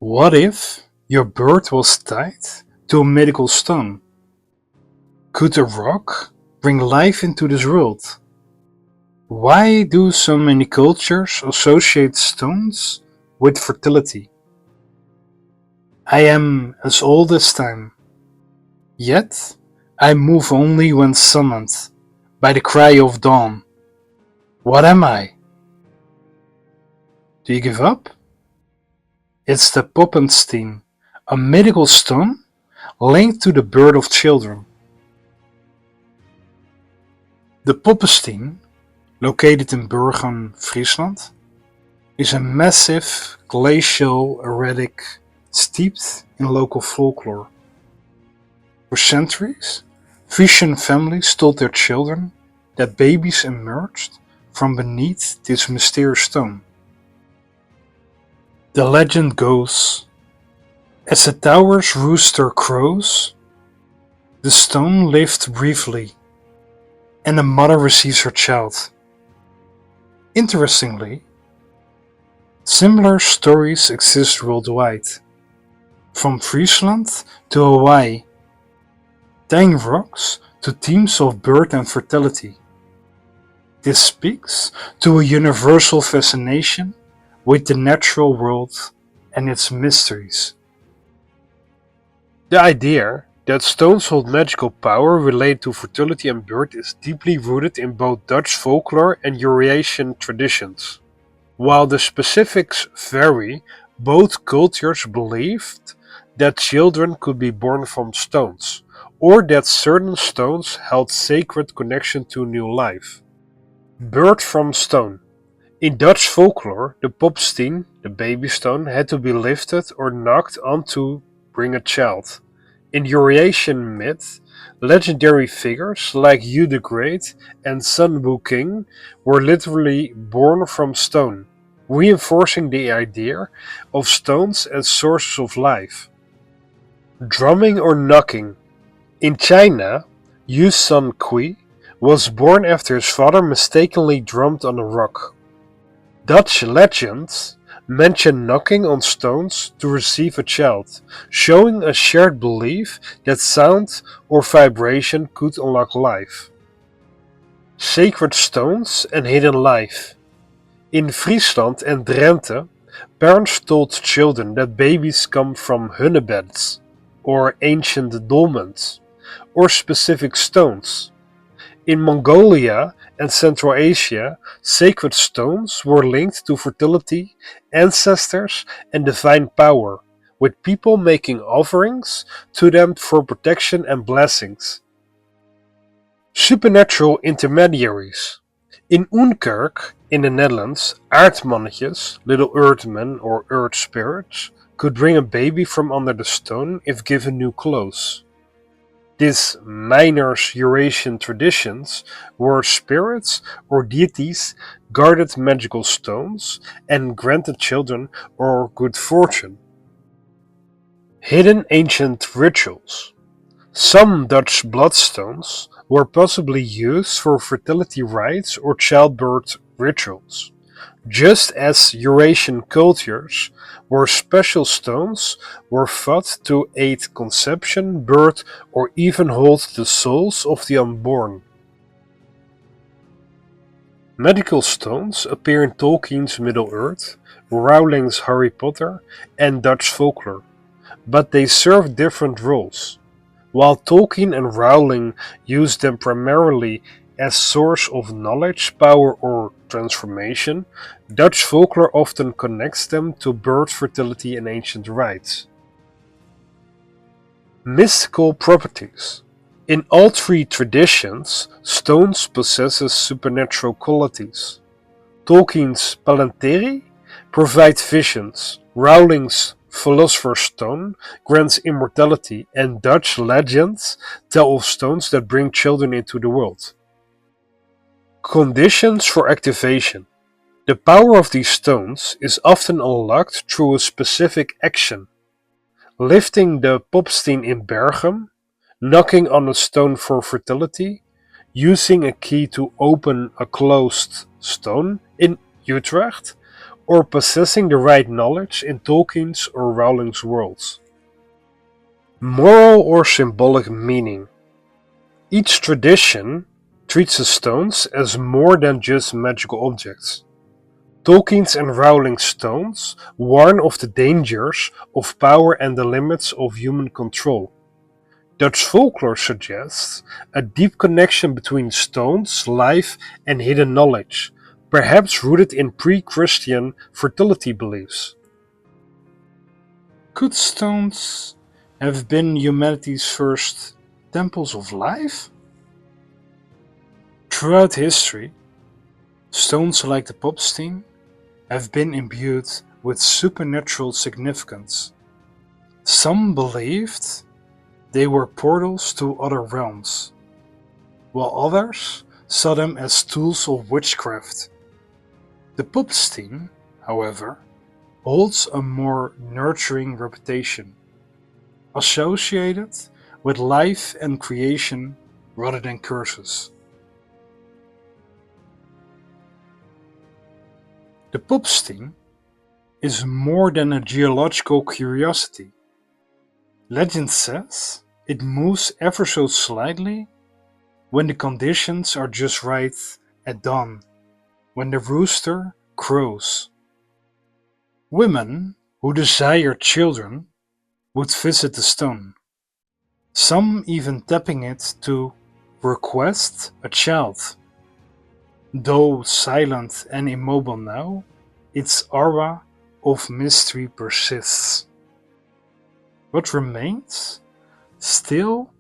What if your birth was tied to a mythical stone? Could a rock bring life into this world? Why do so many cultures associate stones with fertility? I am as old as time, yet I move only when summoned by the cry of dawn. What am I? Do you give up? It's the Poppestien, a mythical stone linked to the birth of children. The Poppestien, located in Bergen, Friesland, is a massive glacial erratic steeped in local folklore. For centuries, Frisian families told their children that babies emerged from beneath this mysterious stone. The legend goes, as the tower's rooster crows, the stone lived briefly, and a mother receives her child. Interestingly, similar stories exist worldwide, from Friesland to Hawaii, tying rocks to themes of birth and fertility. This speaks to a universal fascination with the natural world and its mysteries. The idea that stones hold magical power related to fertility and birth is deeply rooted in both Dutch folklore and Eurasian traditions. While the specifics vary, both cultures believed that children could be born from stones, or that certain stones held sacred connection to new life. Birth from stone. In Dutch folklore, the Poppestien, the baby stone, had to be lifted or knocked on to bring a child. In Eurasian myth, legendary figures like Hugh the Great and Sun King were literally born from stone, reinforcing the idea of stones as sources of life. Drumming or knocking. In China, Yu Sun Kui was born after his father mistakenly drummed on a rock. Dutch legends mention knocking on stones to receive a child, showing a shared belief that sound or vibration could unlock life. Sacred stones and hidden life. In Friesland and Drenthe, parents told children that babies come from hunnebeds, or ancient dolmens, or specific stones. In Mongolia and Central Asia, sacred stones were linked to fertility, ancestors, and divine power, with people making offerings to them for protection and blessings. Supernatural intermediaries. In Unkerk, in the Netherlands, aardmannetjes, little earthmen or earth spirits, could bring a baby from under the stone if given new clothes. These minor Eurasian traditions were spirits or deities guarded magical stones and granted children or good fortune. Hidden ancient rituals. Some Dutch bloodstones were possibly used for fertility rites or childbirth rituals, just as Eurasian cultures where special stones were thought to aid conception, birth, or even hold the souls of the unborn. Medical stones appear in Tolkien's Middle-earth, Rowling's Harry Potter, and Dutch folklore, but they serve different roles. While Tolkien and Rowling used them primarily as source of knowledge, power, or transformation, Dutch folklore often connects them to birth, fertility, and ancient rites. Mystical properties. In all three traditions, stones possess supernatural qualities. Tolkien's Palantiri provide visions, Rowling's Philosopher's Stone grants immortality, and Dutch legends tell of stones that bring children into the world. Conditions for activation. The power of these stones is often unlocked through a specific action. Lifting the Poppestien in Bergen, knocking on a stone for fertility, using a key to open a closed stone in Utrecht, or possessing the right knowledge in Tolkien's or Rowling's worlds. Moral or symbolic meaning. Each tradition treats the stones as more than just magical objects. Tolkien's and Rowling's stones warn of the dangers of power and the limits of human control. Dutch folklore suggests a deep connection between stones, life, and hidden knowledge, perhaps rooted in pre-Christian fertility beliefs. Could stones have been humanity's first temples of life? Throughout history, stones like the Poppestien have been imbued with supernatural significance. Some believed they were portals to other realms, while others saw them as tools of witchcraft. The Poppestien, however, holds a more nurturing reputation, associated with life and creation rather than curses. The Poppestien is more than a geological curiosity. Legend says it moves ever so slightly when the conditions are just right at dawn, when the rooster crows. Women who desire children would visit the stone, some even tapping it to request a child. Though silent and immobile now, its aura of mystery persists. What remains still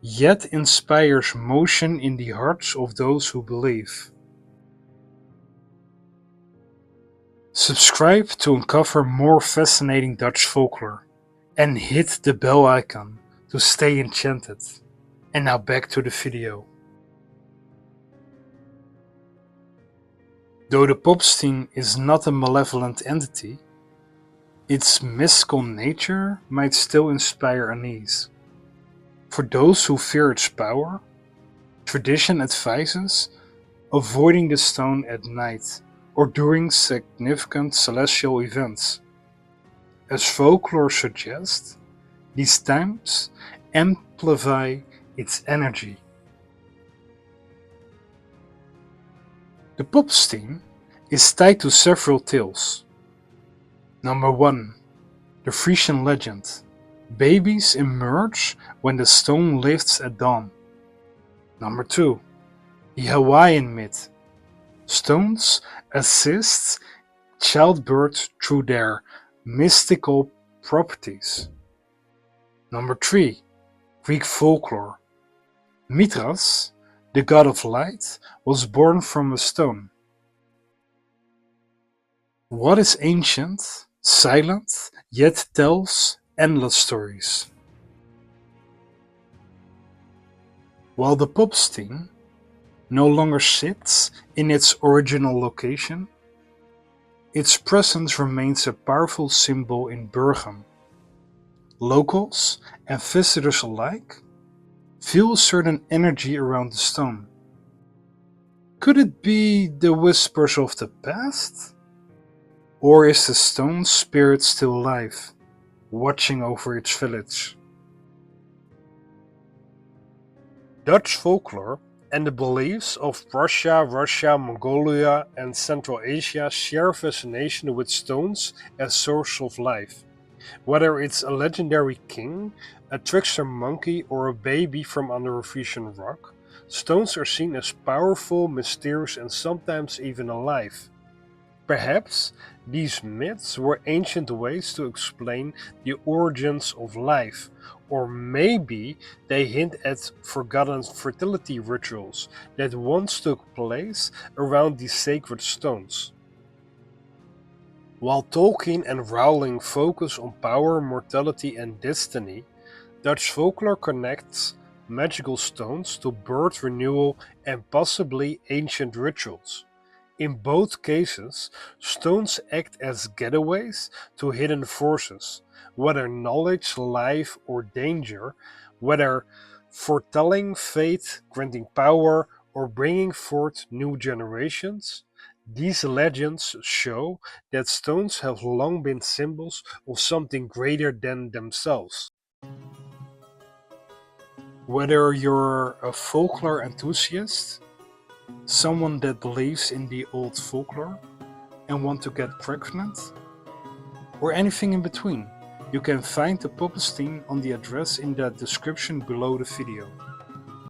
yet inspires motion in the hearts of those who believe. Subscribe to uncover more fascinating Dutch folklore and hit the bell icon to stay enchanted. And now back to the video. Though the Poppestien is not a malevolent entity, its mystical nature might still inspire unease. For those who fear its power, tradition advises avoiding the stone at night or during significant celestial events. As folklore suggests, these times amplify its energy. The Poppestien is tied to several tales. Number 1. The Frisian legend. Babies emerge when the stone lifts at dawn. Number 2. The Hawaiian myth. Stones assist childbirth through their mystical properties. Number 3. Greek folklore. Mithras, the god of light, was born from a stone. What is ancient, silent, yet tells endless stories? While the Poppestien no longer sits in its original location, its presence remains a powerful symbol in Bergen. Locals and visitors alike feel a certain energy around the stone. Could it be the whispers of the past? Or is the stone's spirit still alive, watching over its village? Dutch folklore and the beliefs of Prussia, Russia, Mongolia, and Central Asia share a fascination with stones as source of life. Whether it's a legendary king, a trickster monkey, or a baby from under a Frisian rock, stones are seen as powerful, mysterious, and sometimes even alive. Perhaps these myths were ancient ways to explain the origins of life, or maybe they hint at forgotten fertility rituals that once took place around these sacred stones. While Tolkien and Rowling focus on power, mortality, and destiny, Dutch folklore connects magical stones to birth renewal and possibly ancient rituals. In both cases, stones act as getaways to hidden forces, whether knowledge, life, or danger, whether foretelling fate, granting power, or bringing forth new generations. These legends show that stones have long been symbols of something greater than themselves. Whether you're a folklore enthusiast, someone that believes in the old folklore and want to get pregnant, or anything in between, you can find the Poppestien on the address in the description below the video.